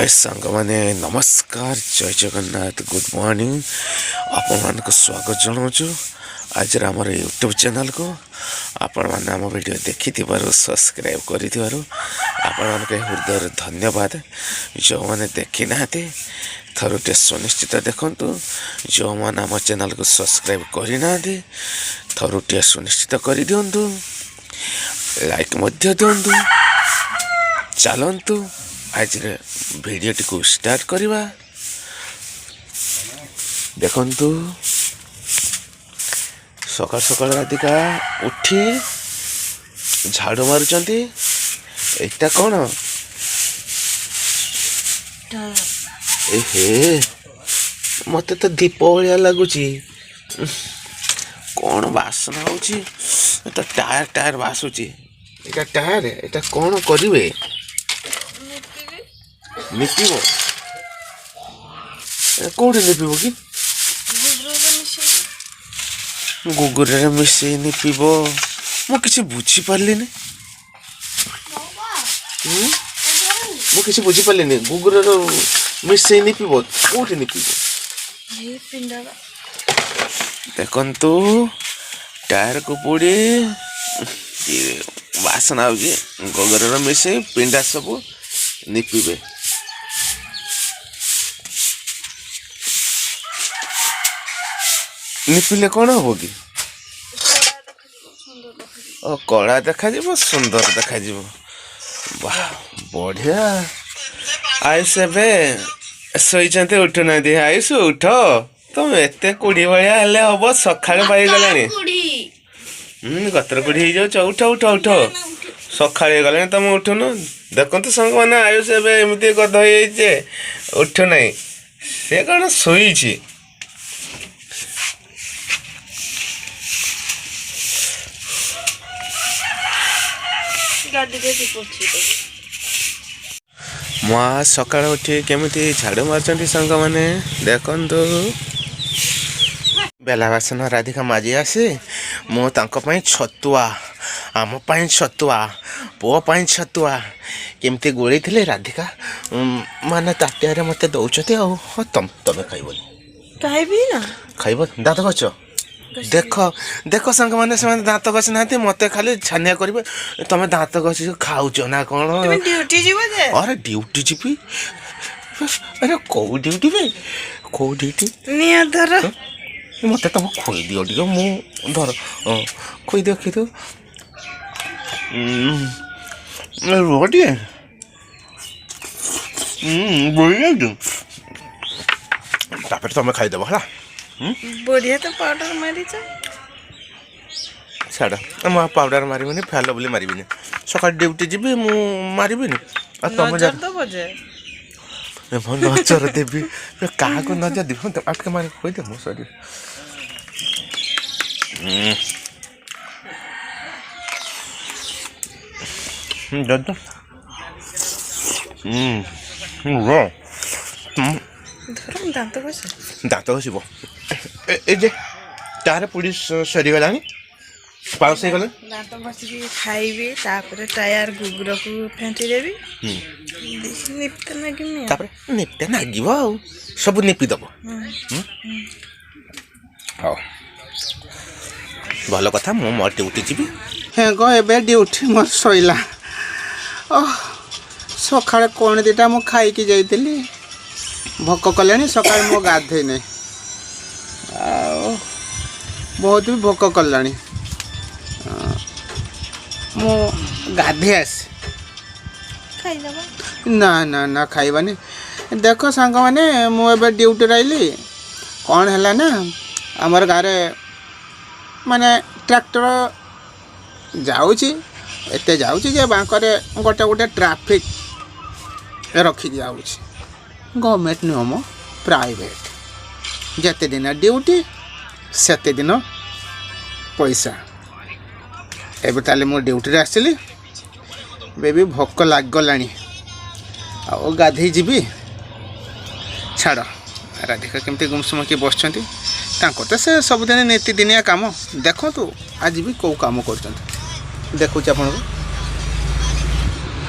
हाय सांग माने नमस्कार जय जगन्नाथ गुड मॉर्निंग आपण मान को स्वागत जनाऊँ आज आम यूट्यूब चैनल को आपण मैंने आम वीडियो देखि सब्सक्राइब कर हृदय धन्यवाद जो मैंने देखी ना थरुटे सुनिश्चित देखु जो मैंने आम चैनल को सब्सक्राइब करना थरुटे सुनिश्चित कर दिंतु लाइक दिंतु चलतु आज वीडियो टी को स्टार्ट करवा देखंतु सकाल सकाल राधिका उठी झाड़ू मारुचंती एटा कौन एहे मते तो दीप भलिया लगुची कौन बासना होची तो टायर टायर बासुची एटा टायर एटा कौन करिवे निपिबो कौन निपिबो कि गुगुरे मिसे निपिबो मु किसी बुझी पारलिनी मु किसी बुझी पारलिनी गुगुरे मिसे निपिबो कौन निपिबो देखंतु टायर को पूरी वासना होगी गुगुरे मिसे पिंडा सब निपिबे निपिले कौन हम कि कला देखा सुंदर देखा वाह बढ़िया आयुष शोचे उठु ना आयुष उठ तुम एत कुड़ी भाया हेले हम सका पाईगला गतर कुड़ी हो जाऊ उठ उठ उठ सका गला तुम उठुन देखते सांग मैंने आयुष एमती गध हो उठु ना से कौन शोची माँ सकाळ उठी केमिति झाड़ू मार्चंती सांग मैंने देखंतु बेला बासन राधिका माजी आसे मु तांको पई छतुआ आम पाई छतुआ पुओ पाई छतुआ केमती गोली थिले राधिका माने ताटिया मते दउचते आ तमे खाइबो ना खाइबो दांत गछ देख देख सांग मैंने से दांत घसी ना मत खाली छानिया करेंगे तुम दांत घसी खाऊच ना कौन अरे ड्यूटी जीवी अरे कौ ड्यूटी बे कौ ड्यूटी मत तुम खोई दियो टे मु धर खोई दियो खी रुह टे बढ़िया तापर तुम खाईदेव है बढ़िया तो पाउडर मारी छाड़ मु पाउडर मारिबिनी फैल बोली मारिबिनी सकाल ड्यूटी जीवी मु मारिबिनी तुम नजर देवी क्या नजर देवी आटके मार खोदे मो सरी दांत घसब ए तार पुड़ी सरीगला पाउस गला दांत घसी खाइबे तापर टायर गुगुर को फेंटी देबी निपते नागिनी तापर निपते नागिब आ सब निपी दब हाँ भल कथा मु मोर ड्यूटी जीवी हे गो एबे ड्यूटी मोर सइला सकाळ कोन दिटा मु खाई की जाइतली भोक कले सकाल मो गाधे नहीं बहुत भी भोक कला मु गाधे आस ना ना ना खाइबानी देख सांग मैंने मुझे ड्यूटी रही कौन है ना आमर गारे माने ट्रैक्टर जाऊँगी एते जाऊँगी जे बांकरे गोटे गोटे ट्रैफिक रखी दिखाऊँगी गवर्नमेंट नियम प्राइवेट जेते दिन ड्यूटी सेते दिन पैसा एबे ताले मो ड्यूटी आसली बेबी भोक लग गला गाधे जीवी छाड़ राधिका केमती गुमसुम कि बस तो से सबुदिन नीतिदिनिया काम देखु आज भी कौ कम कर देखुच आप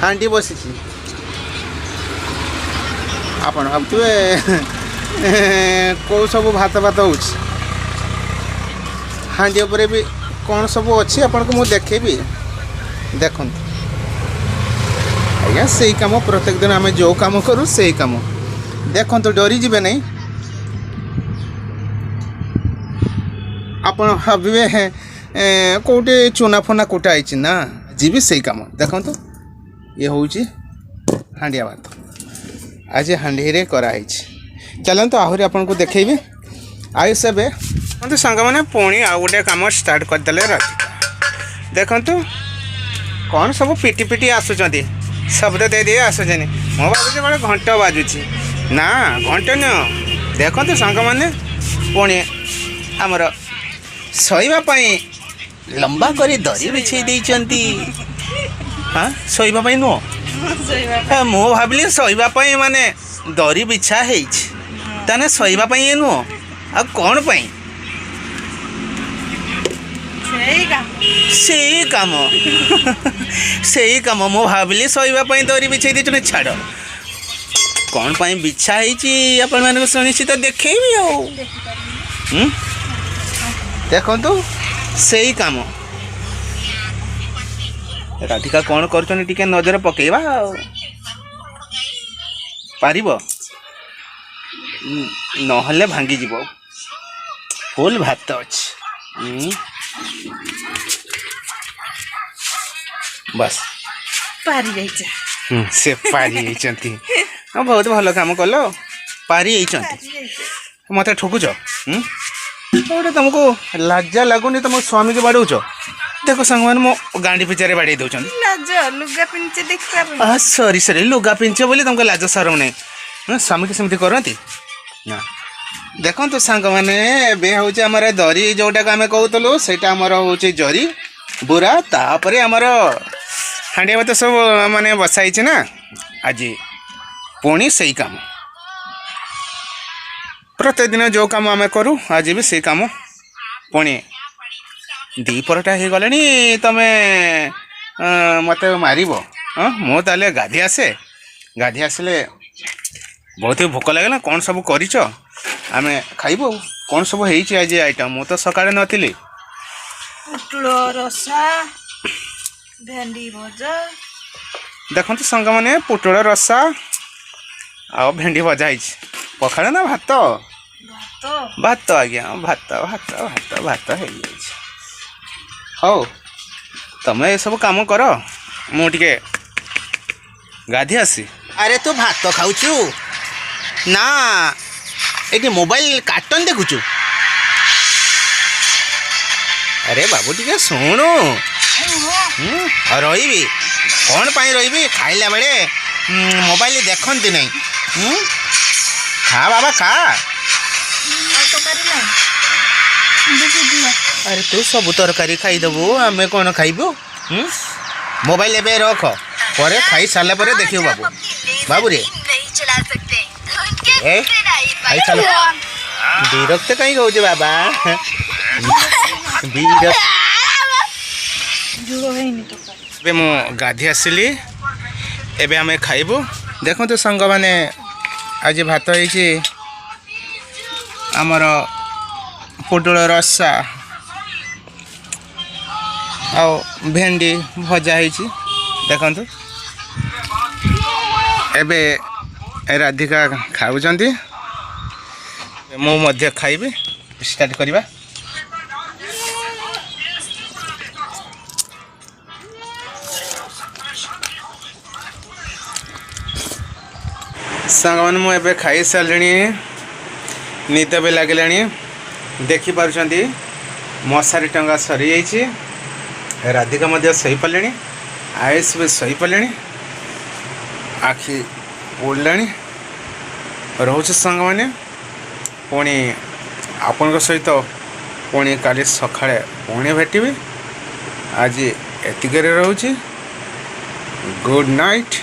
हाँडी बसी ଆପଣ ଭାବୁଥିବେ କେଉଁ ସବୁ ଭାତ ହେଉଛି ହାଣ୍ଡି ଉପରେ ବି କ'ଣ ସବୁ ଅଛି ଆପଣଙ୍କୁ ମୁଁ ଦେଖେଇବି। ଦେଖନ୍ତୁ ଆଜ୍ଞା, ସେଇ କାମ ପ୍ରତ୍ୟେକ ଦିନ ଆମେ ଯେଉଁ କାମ କରୁ ସେଇ କାମ। ଦେଖନ୍ତୁ ଡରିଯିବେ ନାହିଁ। ଆପଣ ଭାବିବେ କେଉଁଠି ଚୁନା ଫୁନା କୁଟା ହେଇଛି, ନା ଯିବି ସେଇ କାମ। ଦେଖନ୍ତୁ ଇଏ ହେଉଛି ହାଣ୍ଡିଆ ଭାତ, ଆଜି ହାଣ୍ଡିରେ କରାହେଇଛି। ଚାଲନ୍ତୁ ଆହୁରି ଆପଣଙ୍କୁ ଦେଖେଇବି। ଆୟୁଷ ଏବେ ଦେଖନ୍ତୁ ସାଙ୍ଗମାନେ ପୁଣି ଆଉ ଗୋଟେ କାମ ଷ୍ଟାର୍ଟ କରିଦେଲେ ରାଧିକା। ଦେଖନ୍ତୁ କ'ଣ ସବୁ ପିଟି ପିଟି ଆସୁଛନ୍ତି, ଶବ୍ଦ ଦେଇ ଆସୁଛନ୍ତି। ମୁଁ ଭାବୁଛି ଗୋଟେ ଘଣ୍ଟ ବାଜୁଛି, ନା ଘଣ୍ଟ ନୁହଁ। ଦେଖନ୍ତୁ ସାଙ୍ଗମାନେ ପୁଣି ଆମର ଶୋଇବା ପାଇଁ ଲମ୍ବା କରି ଦରି ବିଛେଇ ଦେଇଛନ୍ତି। ହଁ, ଶୋଇବା ପାଇଁ ନୁହଁ, ମୁଁ ଭାବିଲି ଶୋଇବା ପାଇଁ ମାନେ ଦରି ବିଛା ହେଇଛି, ତାହେଲେ ଶୋଇବା ପାଇଁ ଇଏ ନୁହଁ ଆଉ କ'ଣ ପାଇଁ? ସେଇ କାମ ମୁଁ ଭାବିଲି ଶୋଇବା ପାଇଁ ଦରି ବିଛେଇ ଦେଇଛନ୍ତି। ଛାଡ଼, କ'ଣ ପାଇଁ ବିଛା ହେଇଛି ଆପଣମାନଙ୍କୁ ସୁନିଶ୍ଚିତ ଦେଖେଇବି ଆଉ। ଦେଖନ୍ତୁ ସେଇ କାମ। ରାଧିକା କ'ଣ କରୁଛନ୍ତି ଟିକେ ନଜର ପକେଇବା ଆଉ। ପାରିବ ନହେଲେ ଭାଙ୍ଗିଯିବ। ଫୁଲ୍ ଭାତ ଅଛି। ବାସ୍ ସେ ପାରି ଯାଇଛନ୍ତି। ବହୁତ ଭଲ କାମ କଲ, ପାରି ଯାଇଛନ୍ତି। ମୋତେ ଠକୁଛ? ଗୋଟେ ତୁମକୁ ଲାଜ ଲାଗୁନି? ତୁମ ସ୍ୱାମୀକି ବାଡ଼ଉଛ? ଦେଖ ସାଙ୍ଗମାନେ ମୋ ଗାଣ୍ଡି ପିଚାରେ ବାଡ଼େଇ ଦେଉଛନ୍ତି। ସରି ଲୁଗା ପିଞ୍ଚ ବୋଲି ତୁମକୁ ଲାଜ ସରମ ନାହିଁ। ସ୍ୱାମୀକି ସେମିତି କରନ୍ତି ନା। ଦେଖନ୍ତୁ ସାଙ୍ଗମାନେ ଏବେ ହେଉଛି ଆମର ଦରି, ଯେଉଁଟାକୁ ଆମେ କହୁଥିଲୁ ସେଇଟା ଆମର ହେଉଛି ଜରି ବୁରା। ତାପରେ ଆମର ହାଣ୍ଡିଆ ଭାତ ସବୁ ମାନେ ବସା ହେଇଛି ନା। ଆଜି ପୁଣି ସେଇ କାମ, ପ୍ରତ୍ୟେକ ଦିନ ଯେଉଁ କାମ ଆମେ କରୁ ଆଜି ବି ସେଇ କାମ। ପୁଣି ଦ୍ୱିପହରଟା ହେଇଗଲାଣି, ତମେ ମୋତେ ମାରିବ? ମୁଁ ତାହେଲେ ଗାଧି ଆସିଲେ ବହୁତ ଭୋକ ଲାଗିଲା। କ'ଣ ସବୁ କରିଛ ଆମେ ଖାଇବୁ? କ'ଣ ସବୁ ହେଇଛି ଆଜି ଆଇଟମ୍? ମୁଁ ତ ସକାଳେ ନଥିଲି। ପୋଟଳ ରସା, ଭେଣ୍ଡି ଭଜା। ଦେଖନ୍ତୁ ସାଙ୍ଗମାନେ ପୋଟଳ ରସା ଆଉ ଭେଣ୍ଡି ଭଜା ହେଇଛି। ପଖାଳ ନା ଭାତ? ଭାତ ଆଜ୍ଞା, ଭାତ ହେଇଯାଇଛି। ହଉ, ତମେ ଏସବୁ କାମ କର, ମୁଁ ଟିକେ ଗାଧି ଆସି। ଆରେ ତୁ ଭାତ ଖାଉଛୁ ନା ଏଠି ମୋବାଇଲ କାର୍ଟୁନ ଦେଖୁଛୁ? ଆରେ ବାବୁ ଟିକେ ଶୁଣୁ। ରହିବି କ'ଣ ପାଇଁ ରହିବି? ଖାଇଲା ବେଳେ ମୋବାଇଲ ଦେଖନ୍ତି ନାହିଁ। ଖା ବାବା ଖା। ଆରେ ତୁ ସବୁ ତରକାରୀ ଖାଇଦେବୁ, ଆମେ କ'ଣ ଖାଇବୁ? ମୋବାଇଲ ଏବେ ରଖ, ପରେ ଖାଇ ସାରିଲା ପରେ ଦେଖିବୁ ବାବୁ। ବାବୁରେ ଖାଇସାର। ବିରକ୍ତ କାହିଁ କହୁଛୁ ବାବା? ଏବେ ମୁଁ ଗାଧି ଆସିଲି, ଏବେ ଆମେ ଖାଇବୁ। ଦେଖନ୍ତୁ ସାଙ୍ଗମାନେ ଆଜି ଭାତ ହେଇଛି ଆମର ପୋଟଳ ରସା ଆଉ ଭେଣ୍ଡି ଭଜା ହେଇଛି। ଦେଖନ୍ତୁ ଏବେ ରାଧିକା ଖାଉଛନ୍ତି, ମୁଁ ମଧ୍ୟ ଖାଇବି। ଷ୍ଟାର୍ଟ କରିବା। ସାଙ୍ଗମାନେ ମୁଁ ଏବେ ଖାଇସାରିଲିଣି, ନିଦ ବି ଲାଗିଲାଣି। ଦେଖିପାରୁଛନ୍ତି ମଶାରୀ ଟଙ୍ଗା ସରିଯାଇଛି। ରାଧିକା ମଧ୍ୟ ଶୋଇପାରିଲେଣି, ଆୟୁଷ ବି ଶୋଇପାରିଲେଣି, ଆଖି ଉଡ଼ିଲାଣି। ରହୁଛି ସାଙ୍ଗମାନେ, ପୁଣି ଆପଣଙ୍କ ସହିତ ପୁଣି କାଲି ସକାଳେ ପୁଣି ଭେଟିବି। ଆଜି ଏତିକିରେ ରହୁଛି। Good night.